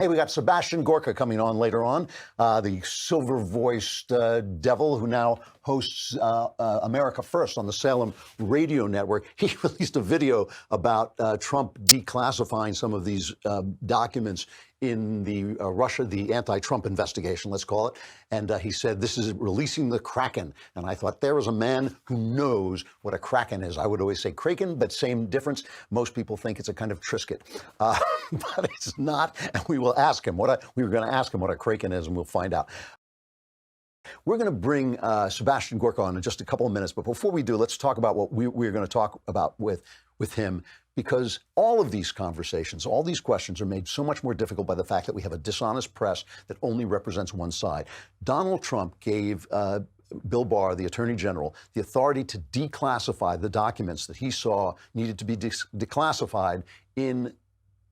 Hey, we got Sebastian Gorka coming on later on, the silver-voiced devil who now hosts America First on the Salem radio network. He released a video about Trump declassifying some of these documents in the the anti-Trump investigation, let's call it. And he said, this is releasing the Kraken. And I thought, there is a man who knows what a Kraken is. I would always say Kraken, but same difference. Most people think it's a kind of Triscuit, but it's not. And we will ask him we were going to ask him what a Kraken is, and we'll find out. We're going to bring Sebastian Gorka on in just a couple of minutes. But before we do, let's talk about what we're going to talk about with him, because all of these conversations, all these questions are made so much more difficult by the fact that we have a dishonest press that only represents one side. Donald Trump gave Bill Barr, the Attorney General, the authority to declassify the documents that he saw needed to be declassified in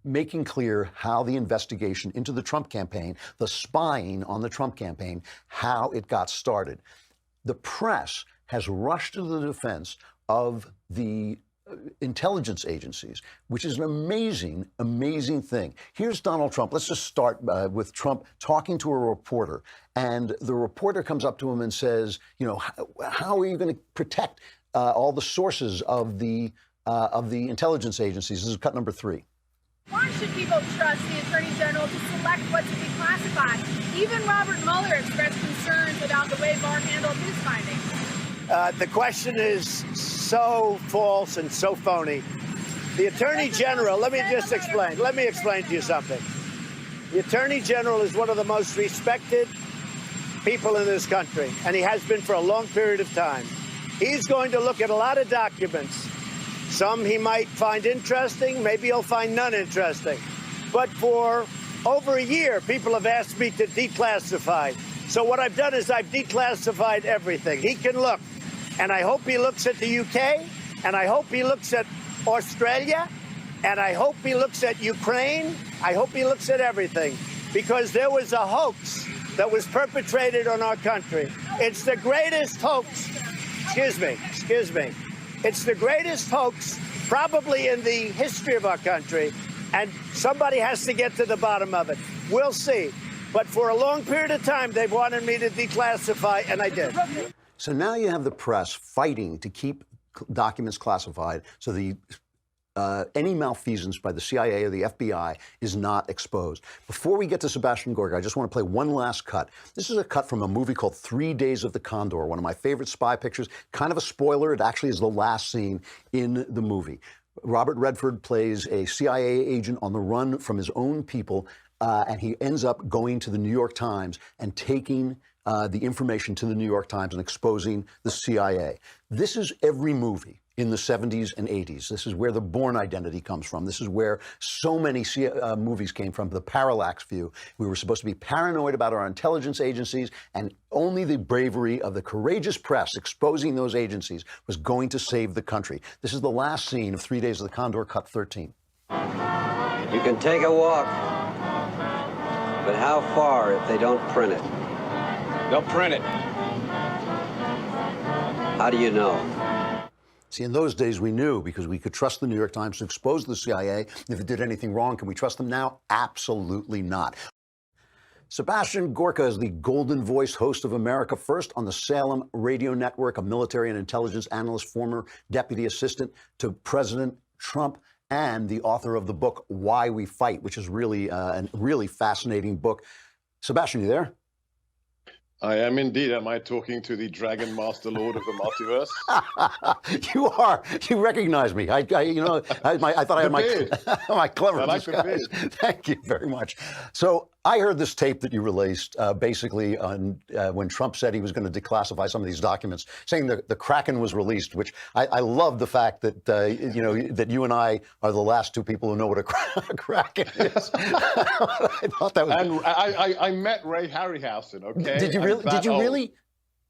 making clear how the investigation into the Trump campaign, the spying on the Trump campaign, how it got started. The press has rushed to the defense of the intelligence agencies, which is an amazing, amazing thing. Here's Donald Trump. Let's just start with Trump talking to a reporter. And the reporter comes up to him and says, you know, how are you going to protect all the sources of the intelligence agencies? This is cut number 3. Why should people trust the Attorney General to select what to be classified? Even Robert Mueller expressed concerns about the way Barr handled his findings. The question is so false and so phony. The Attorney General, let me just explain. Let me explain to you something. The Attorney General is one of the most respected people in this country, and he has been for a long period of time. He's going to look at a lot of documents. Some he might find interesting, maybe he'll find none interesting. But for over a year, people have asked me to declassify. So what I've done is I've declassified everything. He can look. And I hope he looks at the UK, and I hope he looks at Australia, and I hope he looks at Ukraine. I hope he looks at everything, because there was a hoax that was perpetrated on our country. It's the greatest hoax. Excuse me. It's the greatest hoax probably in the history of our country, and somebody has to get to the bottom of it. We'll see. But for a long period of time, they've wanted me to declassify, and I did. So now you have the press fighting to keep documents classified so any malfeasance by the CIA or the FBI is not exposed. Before we get to Sebastian Gorka, I just want to play one last cut. This is a cut from a movie called 3 Days of the Condor, one of my favorite spy pictures. Kind of a spoiler. It actually is the last scene in the movie. Robert Redford plays a CIA agent on the run from his own people, and he ends up going to the New York Times and taking the information to the New York Times and exposing the CIA. This is every movie in the 70s and 80s. This is where the Bourne Identity comes from. This is where so many movies came from, the parallax view. We were supposed to be paranoid about our intelligence agencies, and only the bravery of the courageous press exposing those agencies was going to save the country. This is the last scene of 3 Days of the Condor, cut 13. You can take a walk, but how far if they don't print it? They'll print it. How do you know? See, in those days, we knew because we could trust the New York Times to expose the CIA. If it did anything wrong, can we trust them now? Absolutely not. Sebastian Gorka is the golden voice host of America First on the Salem radio network, a military and intelligence analyst, former deputy assistant to President Trump, and the author of the book, Why We Fight, which is really a really fascinating book. Sebastian, you there? I am indeed. Am I talking to the Dragon Master Lord of the Multiverse? You are. You recognize me. I thought I had my clever disguise. Thank you very much. So I heard this tape that you released basically on when Trump said he was going to declassify some of these documents, saying the Kraken was released, which I love the fact that, that you and I are the last two people who know what a Kraken is. I thought that was... And I met Ray Harryhausen, okay? Did you really? Did you really?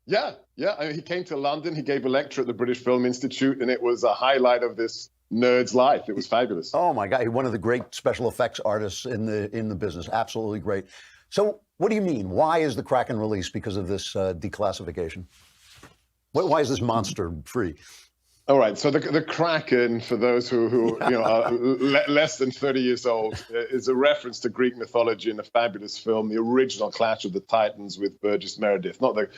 Yeah. I mean, he came to London. He gave a lecture at the British Film Institute, and it was a highlight of this nerd's life. It was fabulous. Oh my God, one of the great special effects artists in the business. Absolutely great. So what do you mean? Why is the Kraken released because of this declassification? Why is this monster free? All right, so the Kraken, for those who are less than 30 years old, is a reference to Greek mythology in a fabulous film, the original Clash of the Titans with Burgess Meredith, not the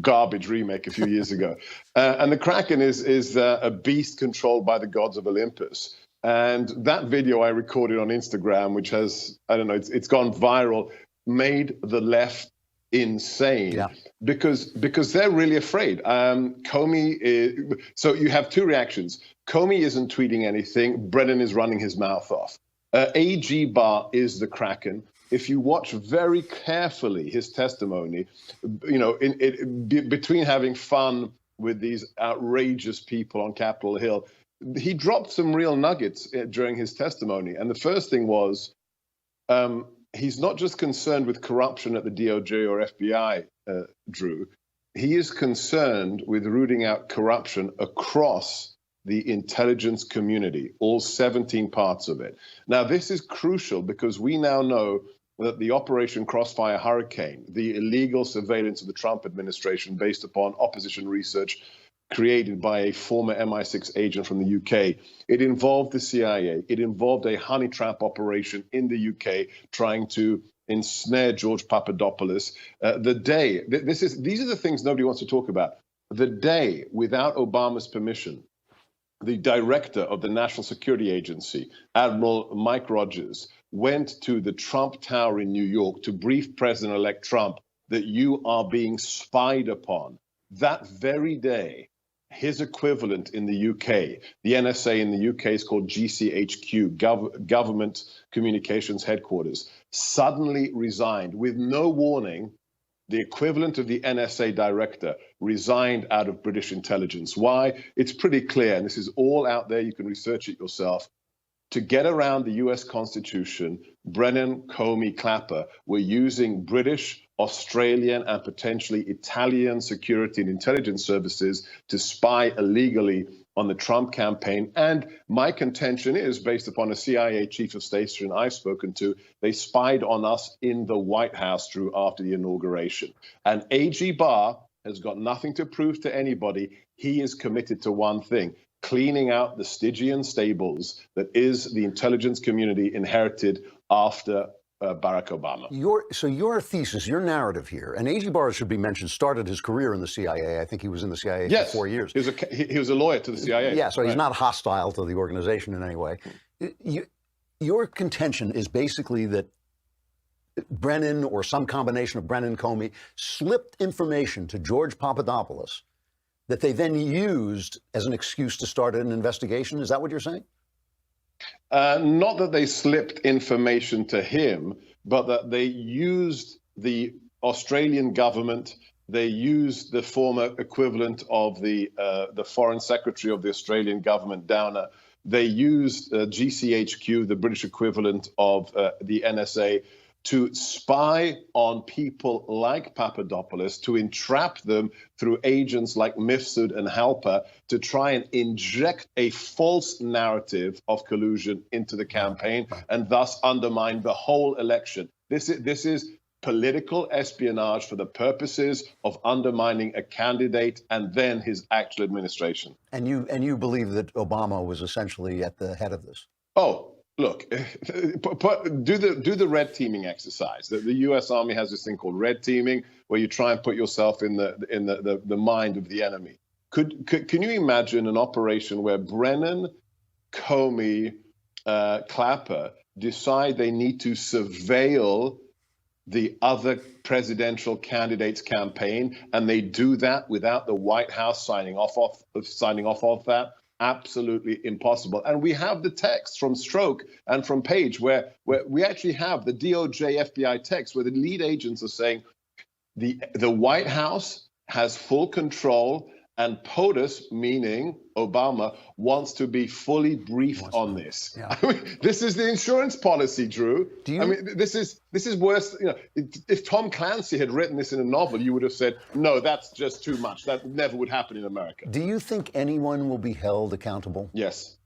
garbage remake a few years ago. And the Kraken is a beast controlled by the gods of Olympus. And that video I recorded on Instagram, which has, I don't know, it's gone viral, made the left insane because they're really afraid. Comey so you have two reactions. Comey isn't tweeting anything. Brennan is running his mouth off. AG Barr is the Kraken. If you watch very carefully his testimony, between having fun with these outrageous people on Capitol Hill, he dropped some real nuggets during his testimony. And the first thing was, he's not just concerned with corruption at the DOJ or FBI, Drew. He is concerned with rooting out corruption across the intelligence community, all 17 parts of it. Now, this is crucial because we now know that the Operation Crossfire Hurricane, the illegal surveillance of the Trump administration based upon opposition research created by a former MI6 agent from the UK. It involved the CIA. It involved a honey trap operation in the UK trying to ensnare George Papadopoulos. These are the things nobody wants to talk about. The day, without Obama's permission, the director of the National Security Agency, Admiral Mike Rogers, went to the Trump Tower in New York to brief President-elect Trump that you are being spied upon. That very day, his equivalent in the UK, the NSA in the UK is called GCHQ, Government Communications Headquarters, suddenly resigned with no warning. The equivalent of the NSA director resigned out of British intelligence. Why? It's pretty clear, and this is all out there. You can research it yourself. To get around the US Constitution, Brennan, Comey, Clapper were using British, Australian, and potentially Italian security and intelligence services to spy illegally on the Trump campaign. And my contention is, based upon a CIA chief of station I've spoken to, they spied on us in the White House, Drew, after the inauguration. And AG Barr has got nothing to prove to anybody. He is committed to one thing: cleaning out the Stygian stables that is the intelligence community inherited after Barack Obama. Your thesis, your narrative here, and A.G. Barr should be mentioned, started his career in the CIA. I think he was in the CIA for 4 years. He was a lawyer to the CIA. Yeah, so he's not hostile to the organization in any way. Your contention is basically that Brennan, or some combination of Brennan and Comey, slipped information to George Papadopoulos that they then used as an excuse to start an investigation. Is that what you're saying? Not that they slipped information to him, but that they used the Australian government. They used the former equivalent of the foreign secretary of the Australian government, Downer. They used GCHQ, the British equivalent of the NSA, to spy on people like Papadopoulos, to entrap them through agents like Mifsud and Halper, to try and inject a false narrative of collusion into the campaign and thus undermine the whole election. This is political espionage for the purposes of undermining a candidate and then his actual administration. And you believe that Obama was essentially at the head of this? Oh, look, do the red teaming exercise. The U.S. Army has this thing called red teaming, where you try and put yourself in the mind of the enemy. Can you imagine an operation where Brennan, Comey, Clapper decide they need to surveil the other presidential candidate's campaign, and they do that without the White House signing off of that? Absolutely impossible. And we have the text from Stroke and from Page where we actually have the DOJ FBI text where the lead agents are saying the White House has full control, and POTUS, meaning Obama, wants to be fully briefed on this. Yeah. I mean, this is the insurance policy, Drew. I mean, this is worse. You know, if Tom Clancy had written this in a novel, you would have said, no, that's just too much. That never would happen in America. Do you think anyone will be held accountable? Yes,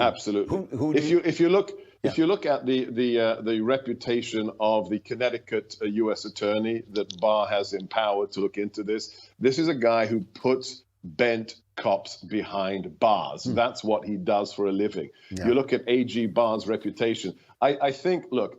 absolutely. If you look at the reputation of the Connecticut U.S. attorney that Barr has empowered to look into this, this is a guy who puts bent cops behind bars. That's what he does for a living. Yeah. You look at A.G. Barr's reputation. I think, look,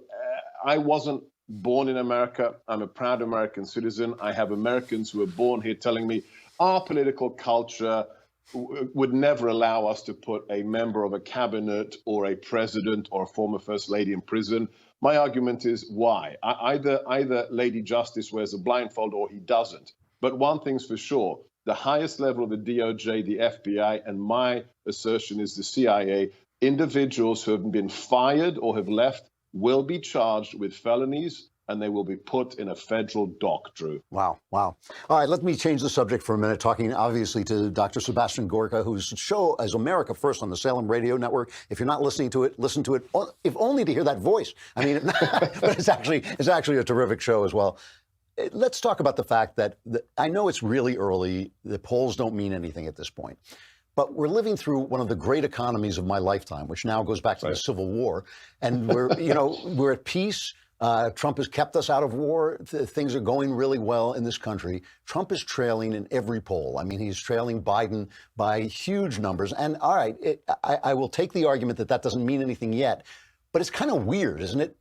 I wasn't born in America. I'm a proud American citizen. I have Americans who are born here telling me our political culture would never allow us to put a member of a cabinet or a president or a former first lady in prison. My argument is why? Either Lady Justice wears a blindfold or he doesn't. But one thing's for sure, the highest level of the DOJ, the FBI, and my assertion is the CIA, individuals who have been fired or have left will be charged with felonies, and they will be put in a federal dock, Drew. Wow. Wow. All right, let me change the subject for a minute, talking obviously to Dr. Sebastian Gorka, whose show is America First on the Salem Radio Network. If you're not listening to it, listen to it, if only to hear that voice. I mean, but it's actually a terrific show as well. Let's talk about the fact that I know it's really early. The polls don't mean anything at this point. But we're living through one of the great economies of my lifetime, which now goes back to the Civil War. And we're at peace. Trump has kept us out of war. Things are going really well in this country. Trump is trailing in every poll. I mean, he's trailing Biden by huge numbers. And all right, I will take the argument that doesn't mean anything yet. But it's kind of weird, isn't it?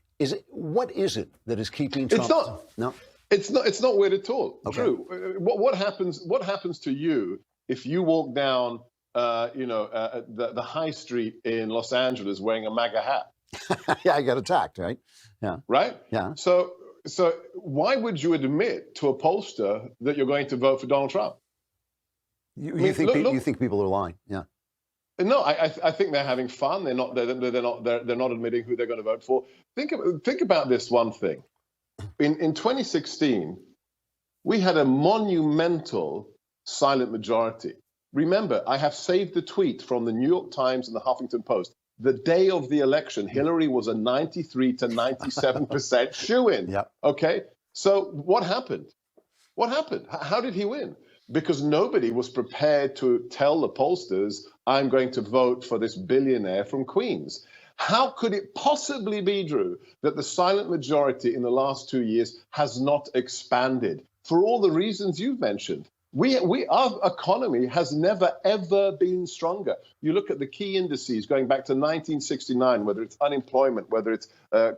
What is it that is keeping Trump? It's not. No. It's not weird at all. Okay. Drew, what happens to you if you walk down the high street in Los Angeles wearing a MAGA hat? Yeah, I got attacked, right? Yeah. Right? Yeah. So why would you admit to a pollster that you're going to vote for Donald Trump? You think people are lying? Yeah. No, I think they're having fun. They're not admitting who they're going to vote for. Think about this one thing. In 2016, we had a monumental silent majority. Remember, I have saved the tweet from the New York Times and the Huffington Post. The day of the election, Hillary was a 93 to 97% shoo-in. Yep. Okay? So what happened? What happened? How did he win? Because nobody was prepared to tell the pollsters, I'm going to vote for this billionaire from Queens. How could it possibly be, Drew, that the silent majority in the last 2 years has not expanded? For all the reasons you've mentioned. Our economy has never, ever been stronger. You look at the key indices going back to 1969, whether it's unemployment, whether it's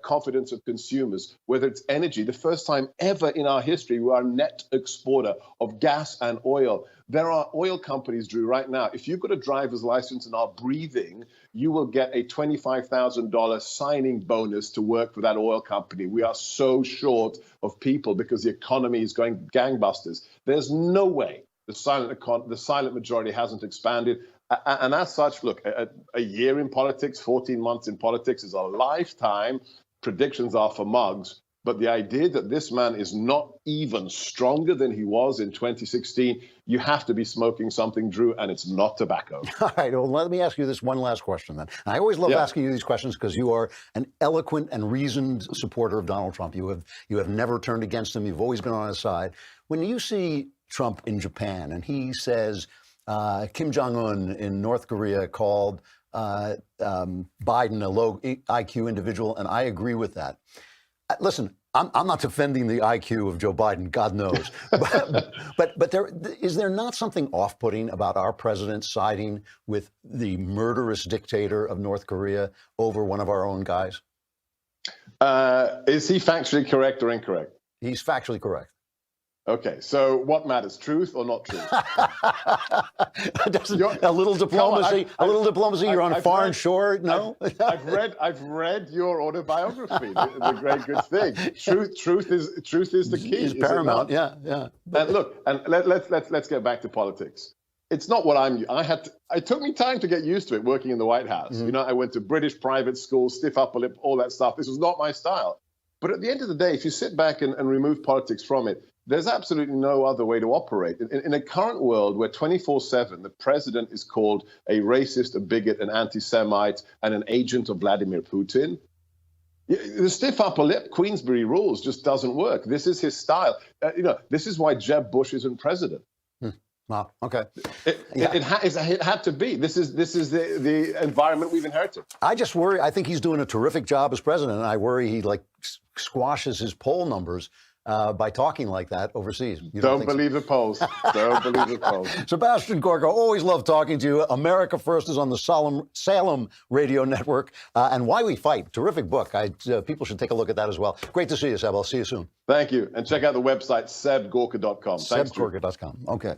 confidence of consumers, whether it's energy. The first time ever in our history, we are a net exporter of gas and oil. There are oil companies, Drew, right now. If you've got a driver's license and are breathing, you will get a $25,000 signing bonus to work for that oil company. We are so short of people because the economy is going gangbusters. There's no way the silent majority hasn't expanded. And as such, look, a year in politics, 14 months in politics is a lifetime. Predictions are for mugs. But the idea that this man is not even stronger than he was in 2016, you have to be smoking something, Drew, and it's not tobacco. All right. Well, let me ask you this one last question then. I always love asking you these questions because you are an eloquent and reasoned supporter of Donald Trump. You have never turned against him. You've always been on his side. When you see Trump in Japan and he says Kim Jong-un in North Korea called Biden a low IQ individual, and I agree with that. Listen, I'm not defending the IQ of Joe Biden, God knows. but is there not something off-putting about our president siding with the murderous dictator of North Korea over one of our own guys? Is he factually correct or incorrect? He's factually correct. Okay, so what matters, truth or not truth? A little diplomacy. You're on a foreign shore. No, I've read your autobiography. The great good thing. Truth is the key. It's paramount. Yeah. And look, and let's get back to politics. It's not what it took me time to get used to it working in the White House. Mm-hmm. You know, I went to British private school, stiff upper lip, all that stuff. This was not my style. But at the end of the day, if you sit back and remove politics from it, there's absolutely no other way to operate. In a current world where 24/7 the president is called a racist, a bigot, an anti-Semite, and an agent of Vladimir Putin, the stiff upper lip Queensberry rules just doesn't work. This is his style. This is why Jeb Bush isn't president. Wow. Okay. It had to be. This is the environment we've inherited. I just worry. I think he's doing a terrific job as president, and I worry he squashes his poll numbers by talking like that overseas. You don't believe the polls. Don't believe the polls. Sebastian Gorka, always love talking to you. America First is on the Salem Radio Network, and Why We Fight. Terrific book. People should take a look at that as well. Great to see you, Seb. I'll see you soon. Thank you. And check out the website, sebgorka.com. Thanks, sebgorka.com. Okay.